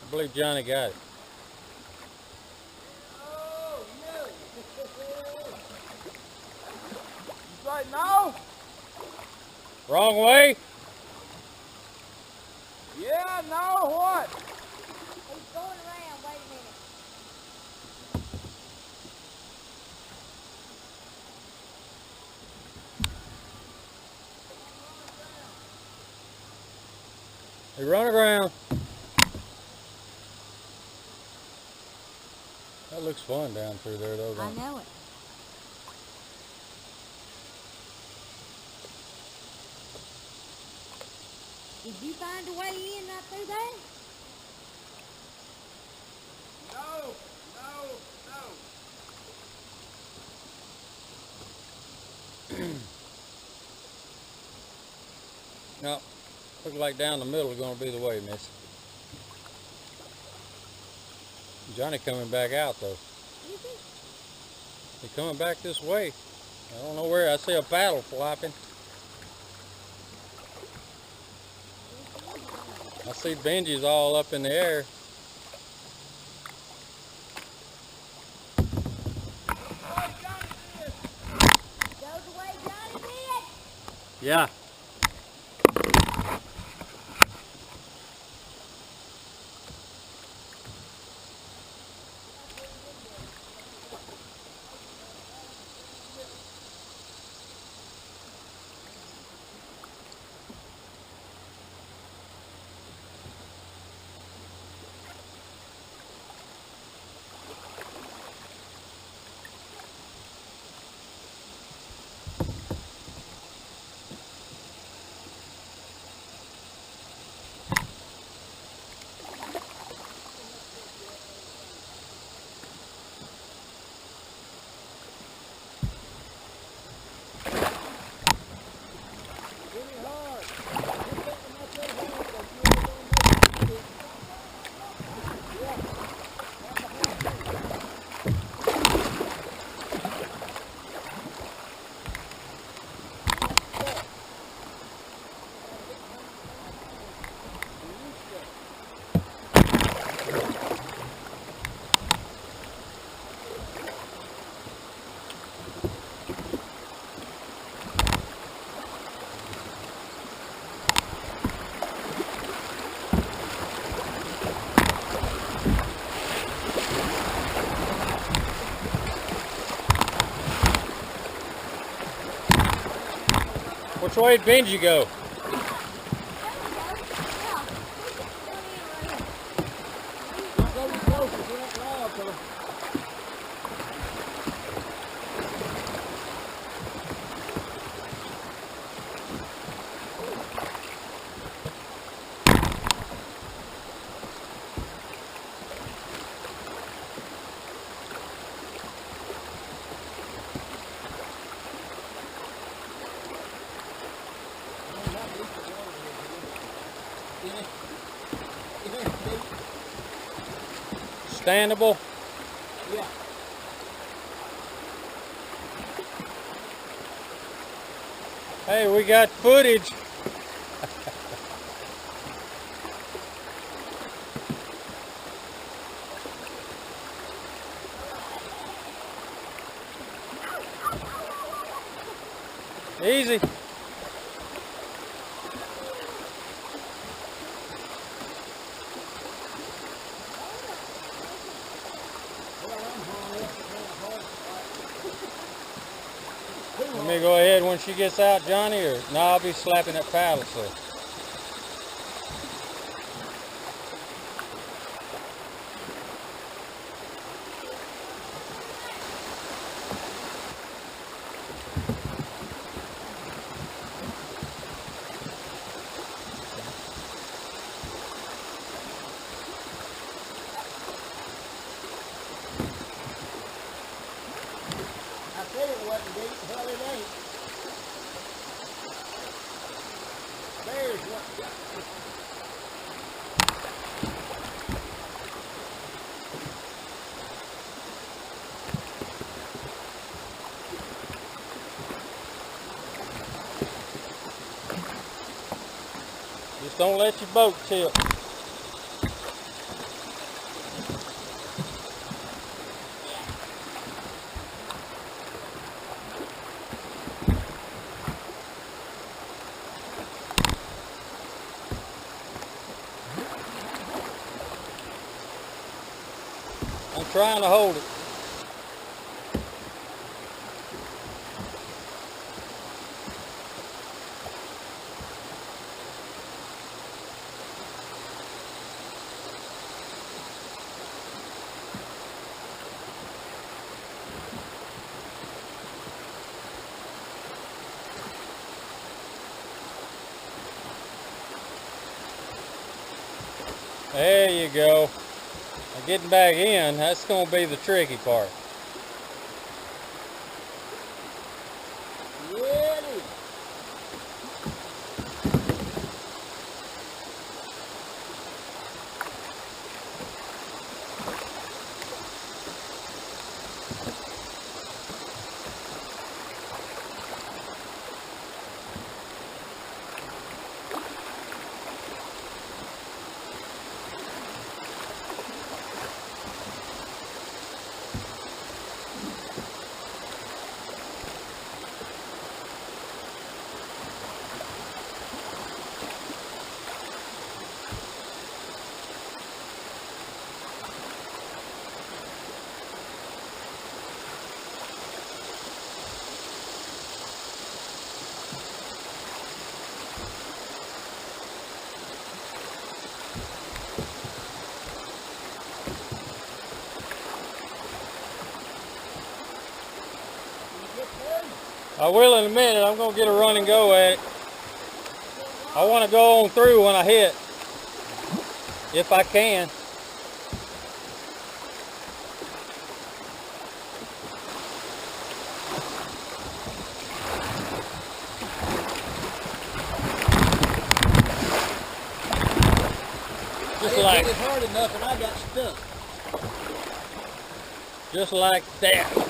I believe Johnny got it. Oh, no. You say no? Wrong way? Yeah, no, what? He's going around. Wait a minute. They run around. That looks fun down through there though, I don't it? know it. Did you find a way in right through there? No, no, no. No. Looks like down the middle is going to be the way, miss. Johnny coming back out though. Is he? He coming back this way. I don't know where. I see a paddle flopping. I see Benji's all up in the air. Go the way Johnny did. Yeah. Which way did Benji go? Don't go too close to that log, fella. Standable? Yeah. Hey, we got footage. Easy. Let me go ahead when she gets out, Johnny, or no, I'll be slapping that paddle, so. I said it wasn't deep. Hell, it ain't. There's what. Just don't let your boat tip. trying to hold it. There you go. Now getting back in, that's going to be the tricky part. Yeah, it is. I will in a minute. I'm going to get a run and go at it. I want to go on through when I hit, if I can. Just like, Hit it hard enough and I got stuck. just like that.